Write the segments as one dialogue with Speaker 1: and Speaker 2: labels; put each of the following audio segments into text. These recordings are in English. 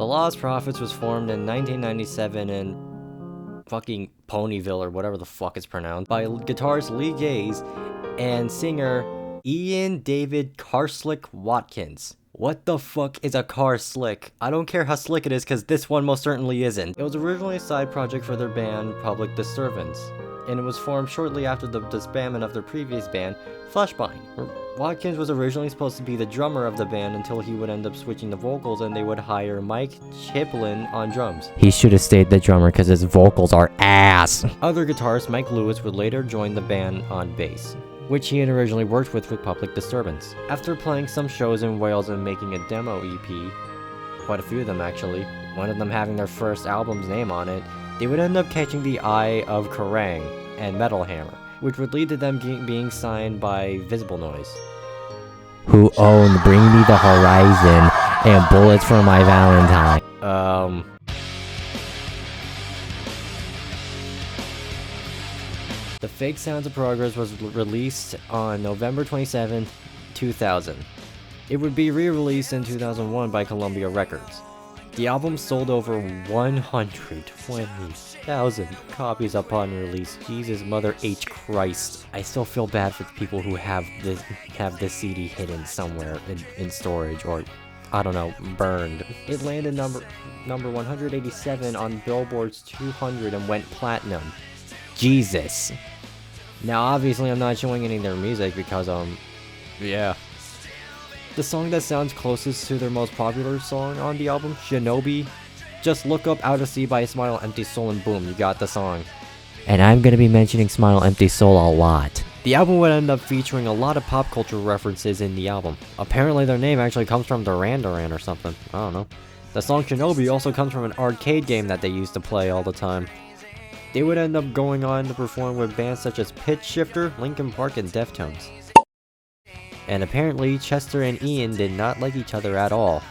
Speaker 1: The Lostphophets was formed in 1997 in fucking Ponyville, or whatever the fuck it's pronounced, by guitarist Lee Gaze and singer Ian David Carslick Watkins. What the fuck is a car slick? I don't care how slick it is, because this one most certainly isn't. It was originally a side project for their band, Public Disturbance, and it was formed shortly after the disbandment of their previous band, Fleshbind. Watkins was originally supposed to be the drummer of the band until he would end up switching the vocals and they would hire Mike Chiplin on drums. He should have stayed the drummer because his vocals are ass. Other guitarist Mike Lewis would later join the band on bass, which he had originally worked with Public Disturbance. After playing some shows in Wales and making a demo EP, quite a few of them actually, one of them having their first album's name on it, they would end up catching the eye of Kerrang! And Metal Hammer, which would lead to them being signed by Visible Noise, who own Bring Me the Horizon and Bullets for My Valentine. The Fake Sounds of Progress was released on November 27th, 2000. It would be re-released in 2001 by Columbia Records. The album sold over 120,000 copies upon release. Jesus, Mother H. Christ. I still feel bad for the people who have this CD hidden somewhere in storage, or, I don't know, burned. It landed number 187 on Billboard's 200 and went platinum. Jesus. Now, obviously, I'm not showing any of their music because, yeah. The song that sounds closest to their most popular song on the album, Shinobi, just look up Out of Sea by Smile Empty Soul and boom, you got the song. And I'm gonna be mentioning Smile Empty Soul a lot. The album would end up featuring a lot of pop culture references in the album. Apparently their name actually comes from Duran Duran or something, I don't know. The song Shinobi also comes from an arcade game that they used to play all the time. They would end up going on to perform with bands such as Pitch Shifter, Linkin Park, and Deftones. And apparently, Chester and Ian did not like each other at all.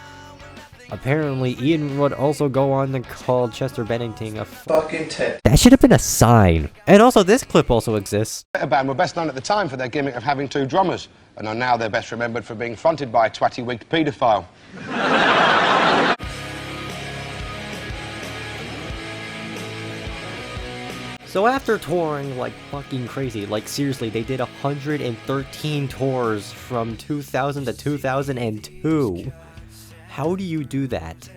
Speaker 1: Apparently, Ian would also go on to call Chester Bennington a fucking tit. That should have been a sign. And also, this clip also exists.
Speaker 2: The band were best known at the time for their gimmick of having two drummers, and are now they're best remembered for being fronted by a twatty-wigged paedophile.
Speaker 1: So after touring like fucking crazy, like seriously, they did 113 tours from 2000 to 2002. How do you do that?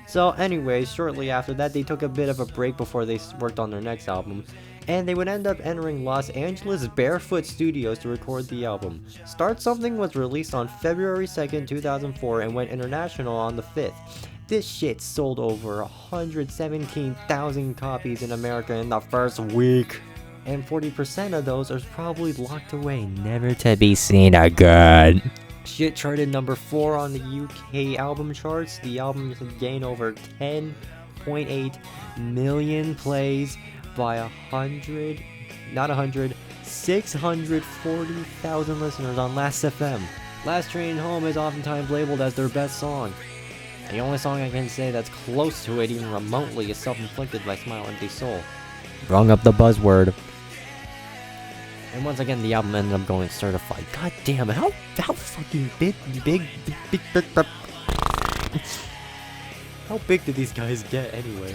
Speaker 1: So anyways, shortly after that, they took a bit of a break before they worked on their next album, and they would end up entering Los Angeles Barefoot Studios to record the album. Start Something was released on February 2nd, 2004 and went international on the 5th. This shit sold over 117,000 copies in America in the first week. And 40% of those are probably locked away, never to be seen again. Shit charted number 4 on the UK album charts. The album gained over 10.8 million plays by 640,000 listeners on Last FM. Last Train Home is oftentimes labeled as their best song. The only song I can say that's close to it even remotely is Self-Inflicted by Smile Empty Soul. Brung up the buzzword. And once again, the album ended up going certified. God damn it, how fucking big, how big did these guys get anyway?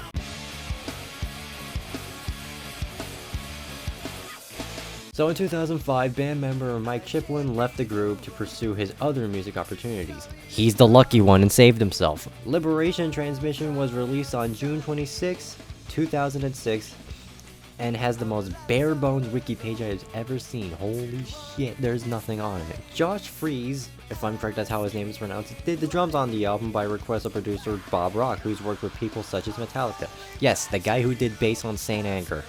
Speaker 1: So in 2005, band member Mike Chiplin left the group to pursue his other music opportunities. He's the lucky one and saved himself. Liberation Transmission was released on June 26, 2006, and has the most bare-bones wiki page I've ever seen. Holy shit, there's nothing on it. Josh Freese, if I'm correct that's how his name is pronounced, did the drums on the album by request of producer Bob Rock, who's worked with people such as Metallica. Yes, the guy who did bass on Saint Anger.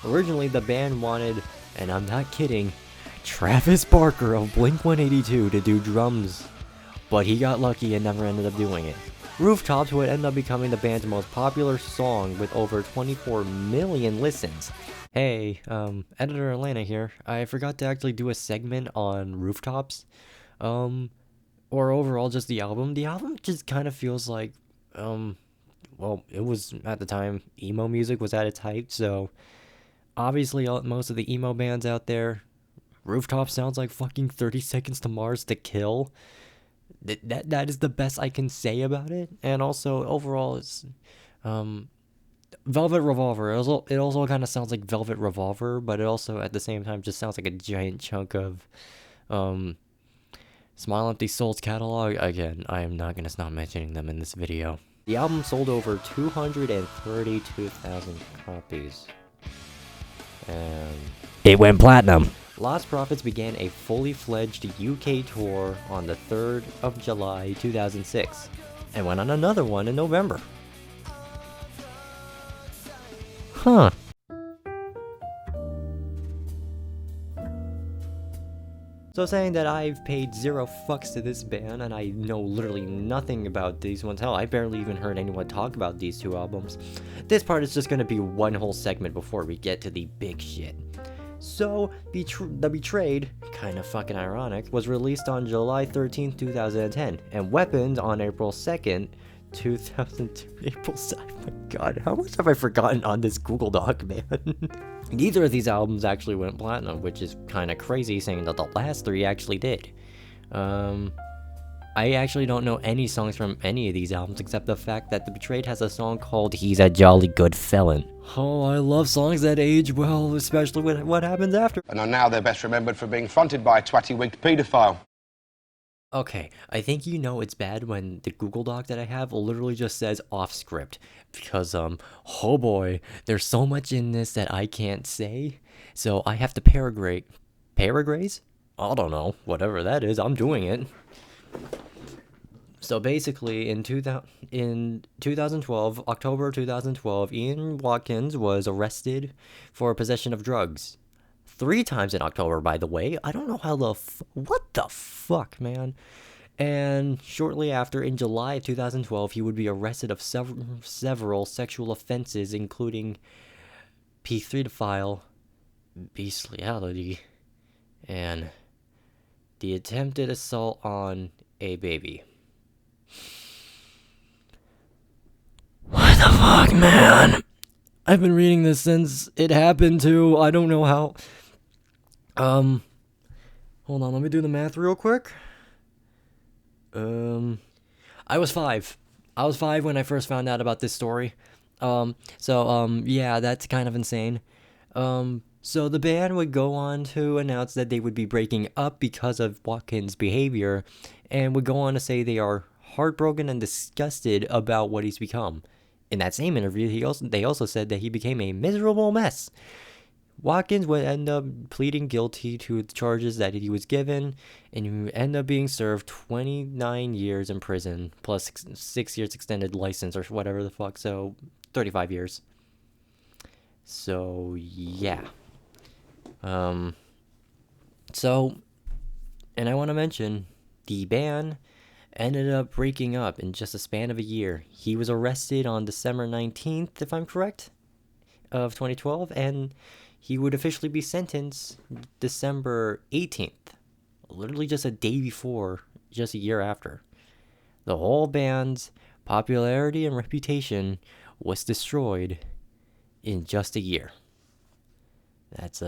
Speaker 1: Originally, the band wanted, and I'm not kidding, Travis Barker of Blink-182 to do drums, but he got lucky and never ended up doing it. Rooftops would end up becoming the band's most popular song with over 24 million listens. Hey, Editor Atlanta here. I forgot to actually do a segment on Rooftops, or overall just the album. The album just kind of feels like, well, it was, at the time, emo music was at its height, so obviously most of the emo bands out there, Rooftop sounds like fucking 30 Seconds to Mars to Kill. That is the best I can say about it. And also overall, it's Velvet Revolver. It also kind of sounds like Velvet Revolver, but it also at the same time just sounds like a giant chunk of um Smile Empty Souls catalog. Again, I am not gonna stop mentioning them in this video. The album sold over 232,000 copies. And it went platinum. Lostprophets began a fully fledged UK tour on the 3rd of July 2006 and went on another one in November. Huh. So saying that I've paid 0 fucks to this band and I know literally nothing about these ones. Hell, I barely even heard anyone talk about these 2 albums. This part is just gonna be one whole segment before we get to the big shit. So, The Betrayed, kind of fucking ironic, was released on July 13th, 2010, and Weapons on April 2nd, 2002. April 2nd. Oh my god, how much have I forgotten on this Google Doc, man? Neither of these albums actually went platinum, which is kind of crazy, saying that the last 3 actually did. I actually don't know any songs from any of these albums except the fact that The Betrayed has a song called He's a Jolly Good Felon. Oh, I love songs that age well, especially with what happens after.
Speaker 2: And are now they're best remembered for being fronted by a twatty-wigged paedophile.
Speaker 1: Okay, I think you know it's bad when the Google Doc that I have literally just says off script. Because, oh boy, there's so much in this that I can't say. So I have to paraphrase? I don't know, whatever that is, I'm doing it. So basically, in 2012, October 2012, Ian Watkins was arrested for possession of drugs. 3 times in October, by the way. I don't know how what the fuck, man. And shortly after, in July of 2012, he would be arrested of several sexual offenses, including P3 bestiality, and the attempted assault on a baby. What the fuck, man? I've been reading this since it happened too. I don't know how. Hold on, let me do the math real quick. I was 5. I was 5 when I first found out about this story. Yeah, that's kind of insane. So the band would go on to announce that they would be breaking up because of Watkins' behavior, and would go on to say they are heartbroken and disgusted about what he's become. In that same interview, they also said that he became a miserable mess. Watkins would end up pleading guilty to the charges that he was given, and he would end up being served 29 years in prison, plus 6 years extended license, or whatever the fuck, so 35 years. So, yeah. And I want to mention, the band ended up breaking up in just a span of a year. He was arrested on December 19th, if I'm correct, of 2012, and he would officially be sentenced December 18th, literally just a day before, just a year after. The whole band's popularity and reputation was destroyed in just a year. That's,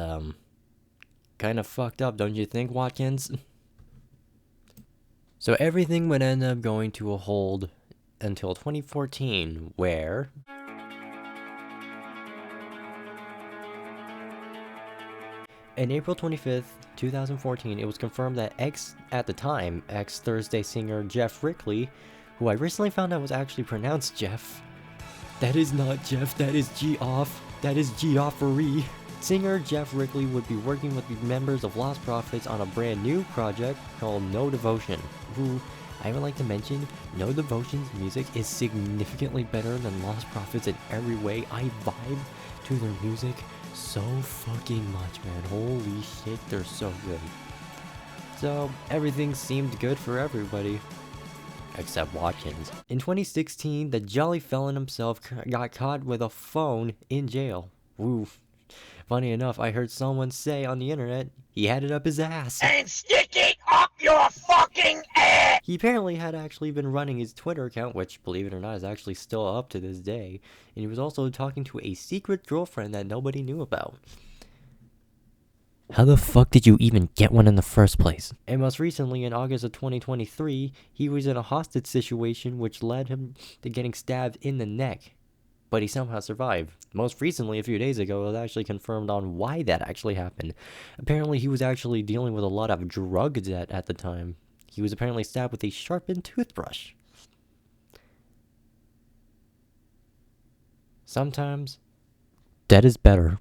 Speaker 1: kind of fucked up, don't you think, Watkins? So everything would end up going to a hold until 2014, where on April 25th, 2014, it was confirmed that ex-Thursday singer Jeff Rickley, who I recently found out was actually pronounced Jeff. That is not Jeff, that is Geoff. That is Geoffery. Singer Jeff Rickley would be working with the members of Lostphophets on a brand new project called No Devotion, who I would like to mention, No Devotion's music is significantly better than Lostphophets in every way. I vibe to their music so fucking much, man. Holy shit, they're so good. So everything seemed good for everybody, except Watkins. In 2016, the jolly felon himself got caught with a phone in jail. Woo. Funny enough, I heard someone say on the internet he had it up his ass.
Speaker 3: And stick it up your fucking ass!
Speaker 1: He apparently had actually been running his Twitter account, which, believe it or not, is actually still up to this day. And he was also talking to a secret girlfriend that nobody knew about. How the fuck did you even get one in the first place? And most recently, in August of 2023, he was in a hostage situation which led him to getting stabbed in the neck. But he somehow survived. Most recently, a few days ago, it was actually confirmed on why that actually happened. Apparently, he was actually dealing with a lot of drug debt at the time. He was apparently stabbed with a sharpened toothbrush. Sometimes, dead is better.